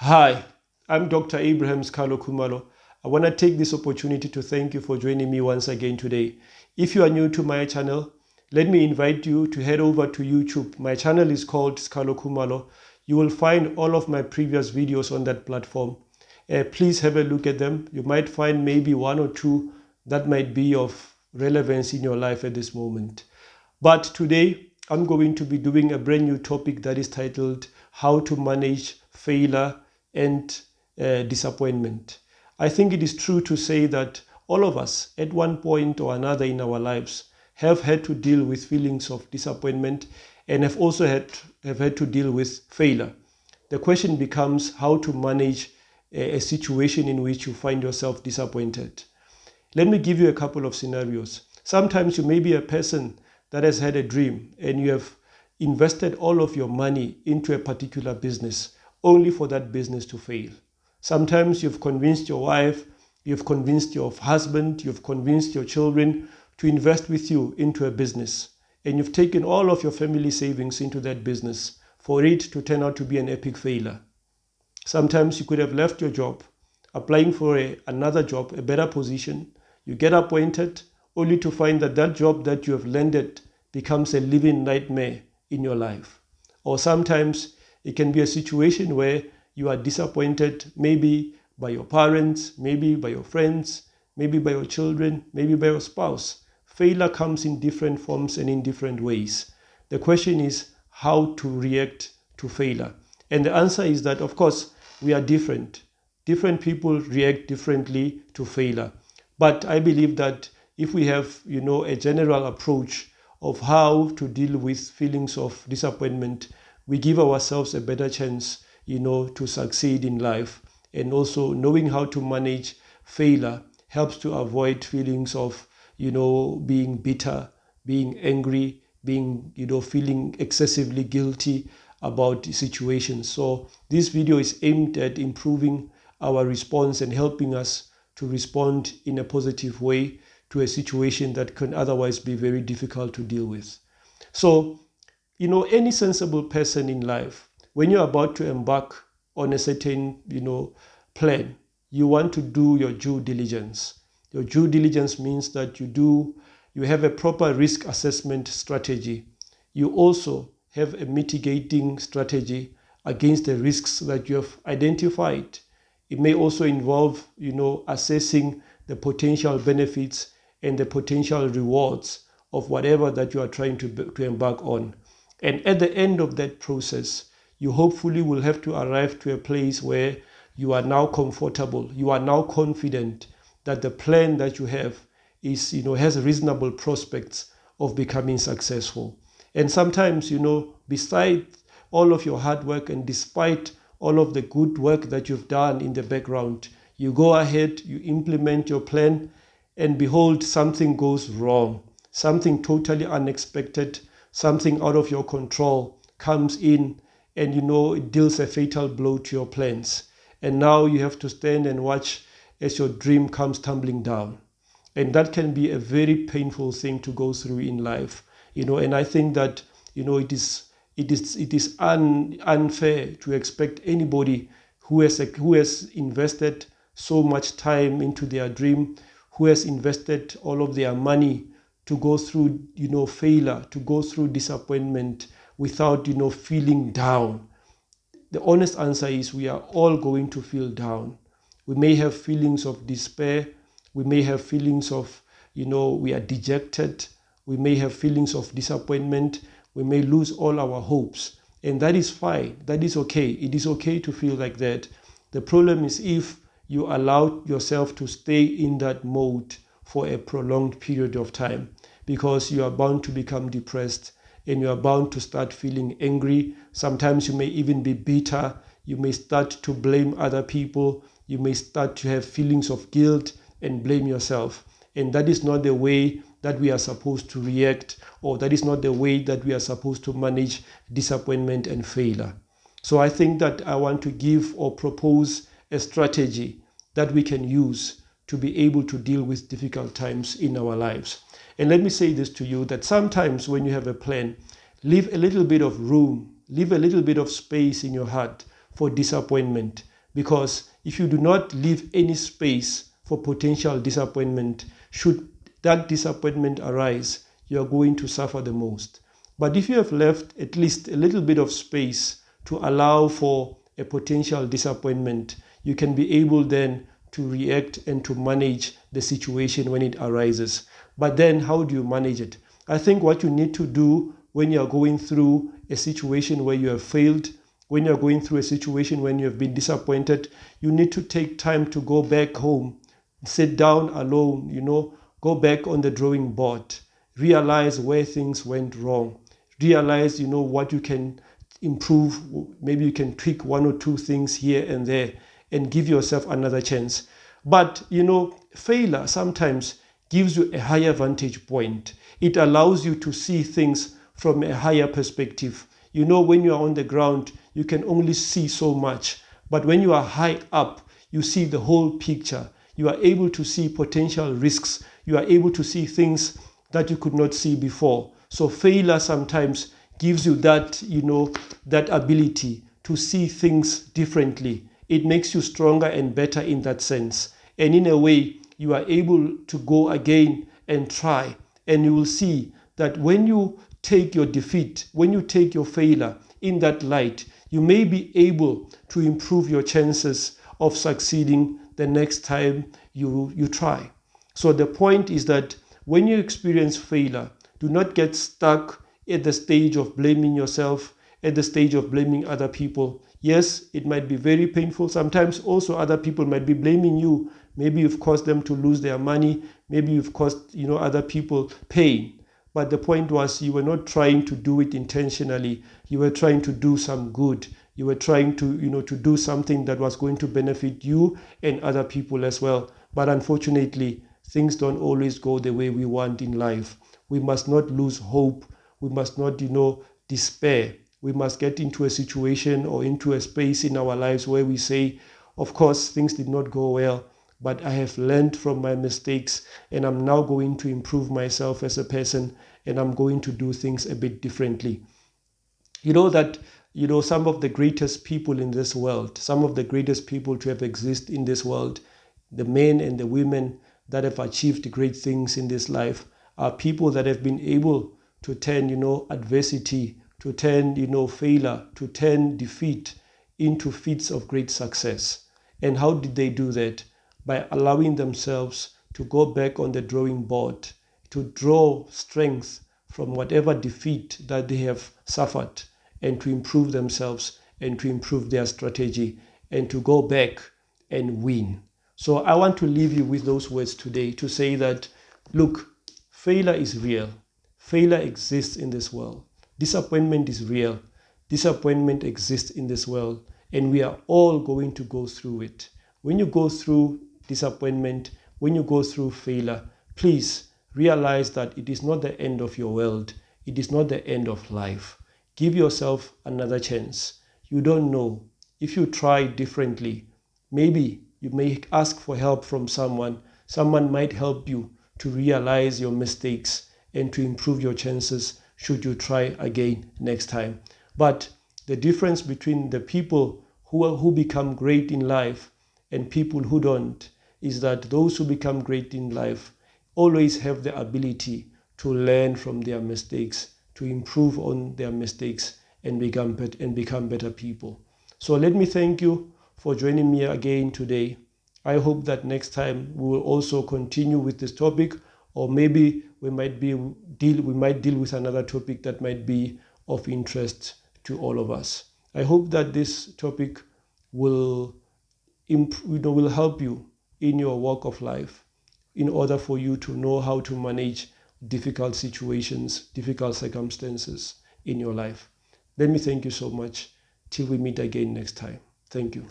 Hi, I'm Dr. Abraham Skalo Kumalo. I want to take this opportunity to thank you for joining me once again today. If you are new to my channel, let me invite you to head over to YouTube. My channel is called Skalo Kumalo. You will find all of my previous videos on that platform. Please have a look at them. You might find maybe one or two that might be of relevance in your life at this moment. But today, I'm going to be doing a brand new topic that is titled How to Manage Failure and Disappointment. I think it is true to say that all of us, at one point or another in our lives, have had to deal with feelings of disappointment and have also had to deal with failure. The question becomes how to manage a situation in which you find yourself disappointed. Let me give you a couple of scenarios. Sometimes you may be a person that has had a dream and you have invested all of your money into a particular business only for that business to fail. Sometimes you've convinced your wife, you've convinced your husband, you've convinced your children to invest with you into a business, and you've taken all of your family savings into that business for it to turn out to be an epic failure. Sometimes you could have left your job, applying for another job, a better position. You get appointed only to find that that job that you have landed becomes a living nightmare in your life. Or sometimes it can be a situation where you are disappointed, maybe by your parents, maybe by your friends, maybe by your children, maybe by your spouse. Failure comes in different forms and in different ways. The question is how to react to failure. And the answer is that, of course, we are different. Different people react differently to failure. But I believe that if we have, a general approach of how to deal with feelings of disappointment, we give ourselves a better chance, to succeed in life. And also knowing how to manage failure helps to avoid feelings of, being bitter, being angry, being, feeling excessively guilty about the situation. So this video is aimed at improving our response and helping us to respond in a positive way to a situation that can otherwise be very difficult to deal with. So, any sensible person in life, when you're about to embark on a certain, plan, you want to do your due diligence. Your due diligence means that you have a proper risk assessment strategy. You also have a mitigating strategy against the risks that you have identified. It may also involve, assessing the potential benefits and the potential rewards of whatever that you are trying to embark on. And at the end of that process, you hopefully will have to arrive to a place where you are now comfortable, you are now confident that the plan that you have is, has reasonable prospects of becoming successful. And sometimes, beside all of your hard work and despite all of the good work that you've done in the background, you go ahead, you implement your plan, and behold, something goes wrong. Something totally unexpected, something out of your control comes in, and it deals a fatal blow to your plans. And now you have to stand and watch as your dream comes tumbling down. And that can be a very painful thing to go through in life. And I think that, it is unfair to expect anybody who has invested so much time into their dream, who has invested all of their money to go through, failure, to go through disappointment without, feeling down. The honest answer is we are all going to feel down. We may have feelings of despair. We may have feelings of, we are dejected. We may have feelings of disappointment. We may lose all our hopes. And that is fine. That is okay. It is okay to feel like that. The problem is if you allow yourself to stay in that mode for a prolonged period of time, because you are bound to become depressed and you are bound to start feeling angry. Sometimes you may even be bitter. You may start to blame other people. You may start to have feelings of guilt and blame yourself. And that is not the way that we are supposed to react, or that is not the way that we are supposed to manage disappointment and failure. So I think that I want to give or propose a strategy that we can use to be able to deal with difficult times in our lives. And let me say this to you, that sometimes when you have a plan, leave a little bit of room, leave a little bit of space in your heart for disappointment. Because if you do not leave any space for potential disappointment, should that disappointment arise, you are going to suffer the most. But if you have left at least a little bit of space to allow for a potential disappointment, you can be able then to react and to manage the situation when it arises. But then how do you manage it? I think what you need to do when you are going through a situation where you have failed, when you're going through a situation when you have been disappointed, you need to take time to go back home, sit down alone, go back on the drawing board, realize where things went wrong, realize, what you can improve. Maybe you can tweak one or two things here and there and give yourself another chance. But, failure sometimes gives you a higher vantage point. It allows you to see things from a higher perspective. When you are on the ground, you can only see so much. But when you are high up, you see the whole picture. You are able to see potential risks. You are able to see things that you could not see before. So failure sometimes gives you that, that ability to see things differently. It makes you stronger and better in that sense. And in a way, you are able to go again and try. And you will see that when you take your defeat, when you take your failure in that light, you may be able to improve your chances of succeeding the next time you try. So the point is that when you experience failure, do not get stuck at the stage of blaming yourself, at the stage of blaming other people. Yes, it might be very painful. Sometimes also other people might be blaming you. Maybe you've caused them to lose their money. Maybe you've caused, other people pain. But the point was, you were not trying to do it intentionally. You were trying to do some good. You were trying to, to do something that was going to benefit you and other people as well. But unfortunately, things don't always go the way we want in life. We must not lose hope. We must not, despair. We must get into a situation or into a space in our lives where we say, of course, things did not go well, but I have learned from my mistakes and I'm now going to improve myself as a person and I'm going to do things a bit differently. Some of the greatest people in this world, some of the greatest people to have existed in this world, the men and the women that have achieved great things in this life are people that have been able to turn, adversity, to turn, failure, to turn defeat into feats of great success. And how did they do that? By allowing themselves to go back on the drawing board, to draw strength from whatever defeat that they have suffered, and to improve themselves and to improve their strategy and to go back and win. So I want to leave you with those words today to say that, look, failure is real. Failure exists in this world. Disappointment is real. Disappointment exists in this world, and we are all going to go through it. When you go through disappointment, when you go through failure, please realize that it is not the end of your world. It is not the end of life. Give yourself another chance. You don't know. If you try differently, maybe you may ask for help from someone. Someone might help you to realize your mistakes and to improve your chances should you try again next time. But the difference between the people who become great in life and people who don't is that those who become great in life always have the ability to learn from their mistakes, to improve on their mistakes and become better people. So let me thank you for joining me again today. I hope that next time we will also continue with this topic, or maybe we might deal with another topic that might be of interest to all of us. I hope that this topic will help you in your walk of life in order for you to know how to manage difficult situations, difficult circumstances in your life. Let me thank you so much. Till we meet again next time. Thank you.